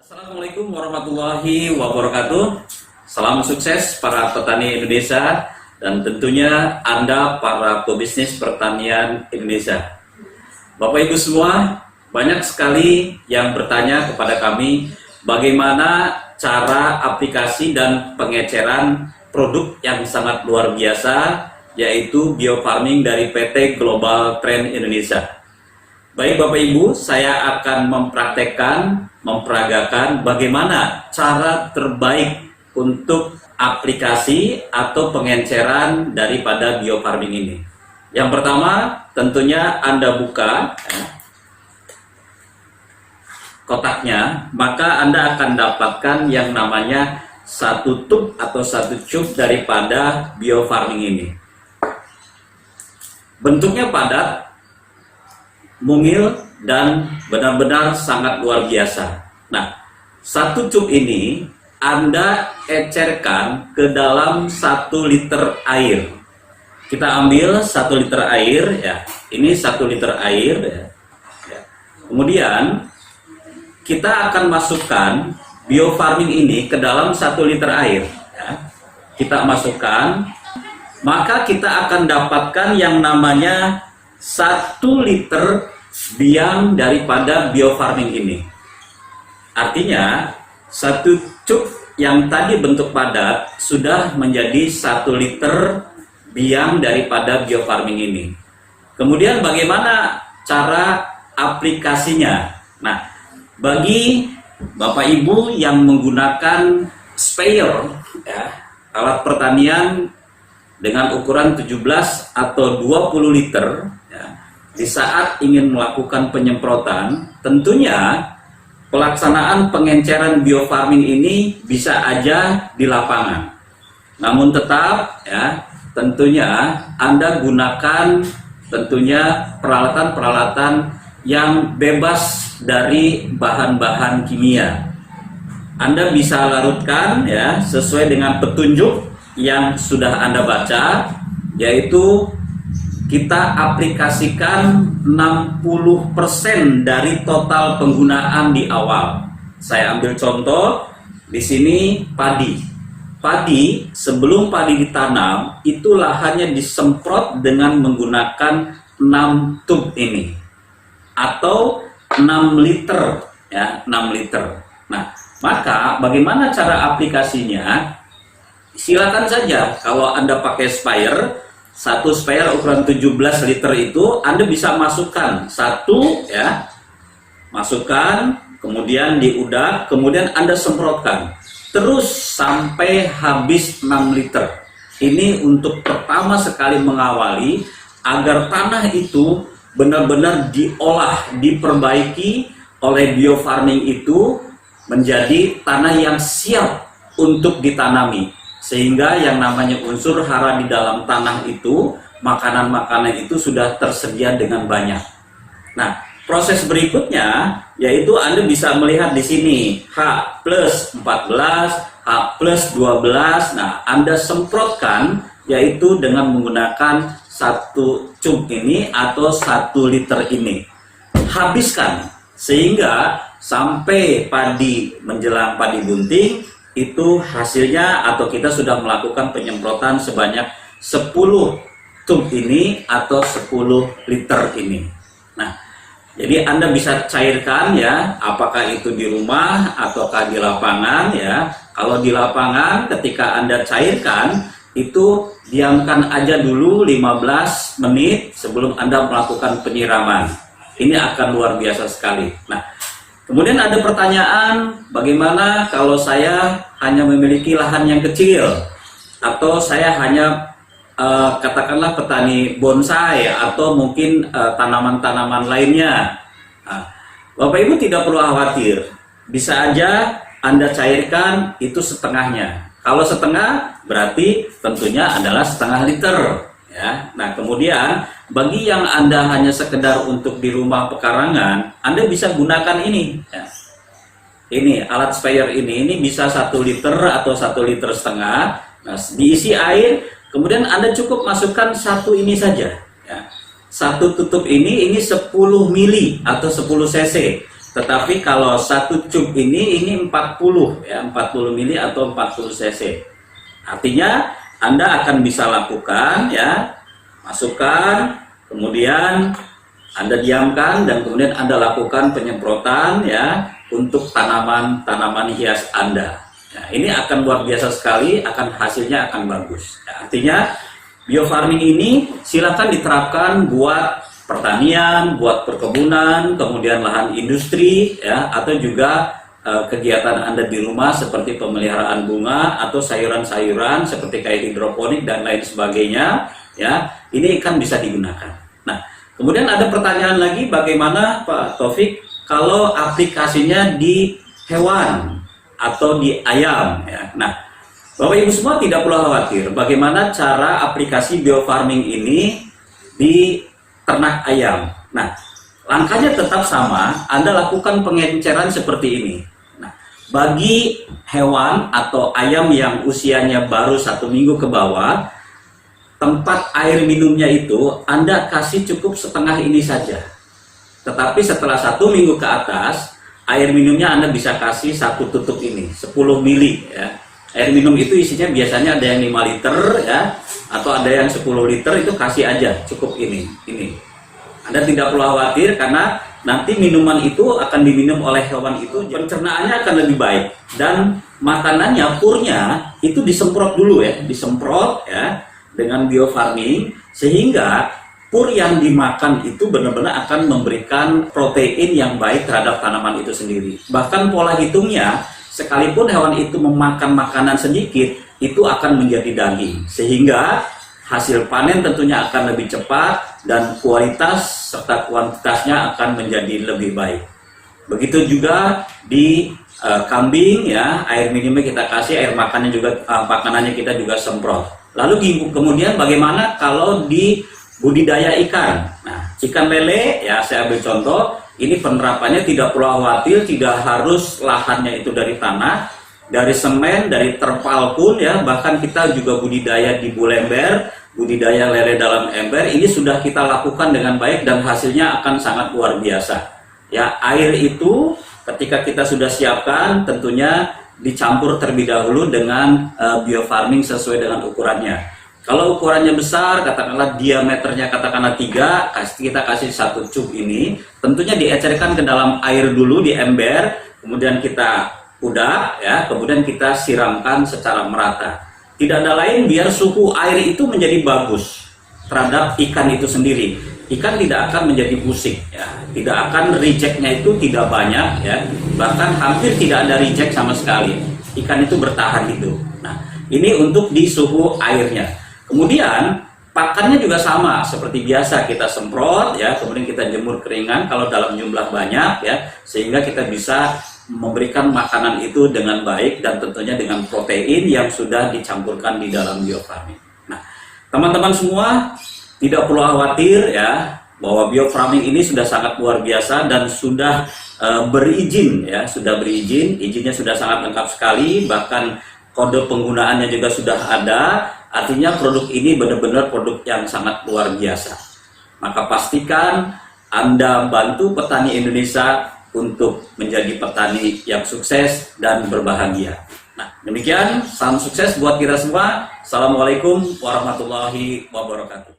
Assalamualaikum warahmatullahi wabarakatuh. Salam sukses para petani Indonesia dan tentunya Anda para pebisnis pertanian Indonesia. Bapak Ibu semua, banyak sekali yang bertanya kepada kami bagaimana cara aplikasi dan pengeceran produk yang sangat luar biasa, yaitu biofarming dari PT Global Trend Indonesia. Baik Bapak Ibu, saya akan memperagakan bagaimana cara terbaik untuk aplikasi atau pengenceran daripada biofarming ini. Yang pertama, tentunya Anda buka kotaknya, maka Anda akan dapatkan yang namanya satu tub atau satu cup daripada biofarming ini. Bentuknya padat, mungil, dan benar-benar sangat luar biasa. Nah, satu cup ini Anda ecerkan ke dalam 1 liter air. Kita ambil 1 liter air, ya. Ini 1 liter air, ya. Kemudian kita akan masukkan biofarming ini ke dalam 1 liter air, ya. Kita masukkan, maka kita akan dapatkan yang namanya 1 liter biang daripada biofarming ini. Artinya 1 cup yang tadi bentuk padat sudah menjadi 1 liter biang daripada biofarming ini. Kemudian bagaimana cara aplikasinya? Nah, bagi Bapak Ibu yang menggunakan sprayer, ya, alat pertanian dengan ukuran 17 atau 20 liter, ya, di saat ingin melakukan penyemprotan, tentunya pelaksanaan pengenceran biofarming ini bisa aja di lapangan. Namun tetap, ya, tentunya Anda gunakan tentunya peralatan-peralatan yang bebas dari bahan-bahan kimia. Anda bisa larutkan, ya, sesuai dengan petunjuk yang sudah Anda baca, yaitu kita aplikasikan 60% dari total penggunaan di awal. Saya ambil contoh di sini padi. Padi, sebelum padi ditanam, itu lahannya disemprot dengan menggunakan 6 tub ini atau 6 liter, ya, 6 liter. Nah, maka bagaimana cara aplikasinya? Silakan saja kalau Anda pakai sprayer, 1 sprayer ukuran 17 liter itu Anda bisa masukkan 1, ya. Masukkan, kemudian diudak, kemudian Anda semprotkan. Terus sampai habis 6 liter. Ini untuk pertama sekali mengawali agar tanah itu benar-benar diolah, diperbaiki oleh biofarming itu menjadi tanah yang siap untuk ditanami. Sehingga yang namanya unsur hara di dalam tanah itu, makanan-makanan itu sudah tersedia dengan banyak. Nah, proses berikutnya yaitu Anda bisa melihat di sini H plus 14, H plus 12. Nah, Anda semprotkan yaitu dengan menggunakan 1 cup ini atau 1 liter ini. Habiskan sehingga sampai padi menjelang padi bunting itu hasilnya atau kita sudah melakukan penyemprotan sebanyak 10 tub ini atau 10 liter ini. Nah, jadi Anda bisa cairkan, ya, apakah itu di rumah ataukah di lapangan, ya. Kalau di lapangan ketika Anda cairkan itu diamkan aja dulu 15 menit sebelum Anda melakukan penyiraman. Ini akan luar biasa sekali. Nah, kemudian ada pertanyaan, bagaimana kalau saya hanya memiliki lahan yang kecil atau saya hanya katakanlah petani bonsai atau mungkin tanaman-tanaman lainnya. Nah, Bapak Ibu tidak perlu khawatir, bisa aja Anda cairkan itu setengahnya. Kalau setengah berarti tentunya adalah setengah liter, ya. Nah, kemudian bagi yang Anda hanya sekedar untuk di rumah pekarangan, Anda bisa gunakan ini, ya. Ini alat sprayer ini bisa 1 liter atau 1,5 liter. Nah, diisi air, kemudian Anda cukup masukkan 1 ini saja, ya. 1 tutup ini 10 mili atau 10 cc. Tetapi kalau satu cup ini 40 ya, 40 mili atau 40 cc. Artinya Anda akan bisa lakukan ya, masukkan, kemudian Anda diamkan dan kemudian Anda lakukan penyemprotan ya untuk tanaman-tanaman hias Anda. Nah, ini akan luar biasa sekali, hasilnya akan bagus. Ya, artinya biofarming ini silakan diterapkan buat pertanian, buat perkebunan, kemudian lahan industri, ya, atau juga kegiatan Anda di rumah seperti pemeliharaan bunga atau sayuran-sayuran seperti kayak hidroponik dan lain sebagainya, ya, ini kan bisa digunakan. Nah, kemudian ada pertanyaan lagi, bagaimana Pak Taufik kalau aplikasinya di hewan atau di ayam, ya. Nah, Bapak Ibu semua tidak perlu khawatir bagaimana cara aplikasi biofarming ini di ternak ayam. Nah, langkahnya tetap sama, Anda lakukan pengenceran seperti ini. Nah, bagi hewan atau ayam yang usianya baru 1 minggu ke bawah, tempat air minumnya itu Anda kasih cukup setengah ini saja. Tetapi setelah 1 minggu ke atas, air minumnya Anda bisa kasih 1 tutup ini, 10 mili ya. Air minum itu isinya biasanya ada yang 5 liter ya, atau ada yang 10 liter, itu kasih aja cukup ini. Anda tidak perlu khawatir karena nanti minuman itu akan diminum oleh hewan itu, pencernaannya akan lebih baik dan makanannya, purnya itu disemprot dulu ya, disemprot ya dengan biofarming sehingga pur yang dimakan itu benar-benar akan memberikan protein yang baik terhadap tanaman itu sendiri. Bahkan pola hitungnya, sekalipun hewan itu memakan makanan sedikit, itu akan menjadi daging. Sehingga hasil panen tentunya akan lebih cepat dan kualitas serta kuantitasnya akan menjadi lebih baik. Begitu juga di kambing ya, air minumnya kita kasih, air makannya juga makanannya kita juga semprot. Lalu kemudian bagaimana kalau di budidaya ikan? Nah, ikan lele ya, saya ambil contoh. Ini penerapannya tidak perlu khawatir, tidak harus lahannya itu dari tanah, dari semen, dari terpal pun ya. Bahkan kita juga budidaya di bulember, budidaya lele dalam ember, ini sudah kita lakukan dengan baik dan hasilnya akan sangat luar biasa. Ya, air itu ketika kita sudah siapkan tentunya dicampur terlebih dahulu dengan biofarming sesuai dengan ukurannya. Kalau ukurannya besar, katakanlah diameternya katakanlah 3, kita kasih 1 cup ini, tentunya diecerkan ke dalam air dulu di ember, kemudian kita udap ya, kemudian kita siramkan secara merata. Tidak ada lain biar suhu air itu menjadi bagus terhadap ikan itu sendiri. Ikan tidak akan menjadi busik ya, tidak akan rejectnya itu tidak banyak ya, bahkan hampir tidak ada reject sama sekali. Ikan itu bertahan hidup. Nah, ini untuk di suhu airnya. Kemudian pakannya juga sama seperti biasa, kita semprot ya, kemudian kita jemur keringan kalau dalam jumlah banyak ya, sehingga kita bisa memberikan makanan itu dengan baik dan tentunya dengan protein yang sudah dicampurkan di dalam biofarming. Nah, teman-teman semua tidak perlu khawatir ya, bahwa biofarming ini sudah sangat luar biasa dan sudah berizin ya, izinnya sudah sangat lengkap sekali, bahkan kode penggunaannya juga sudah ada. Artinya produk ini benar-benar produk yang sangat luar biasa. Maka pastikan Anda bantu petani Indonesia untuk menjadi petani yang sukses dan berbahagia. Nah, demikian, salam sukses buat kita semua. Assalamualaikum warahmatullahi wabarakatuh.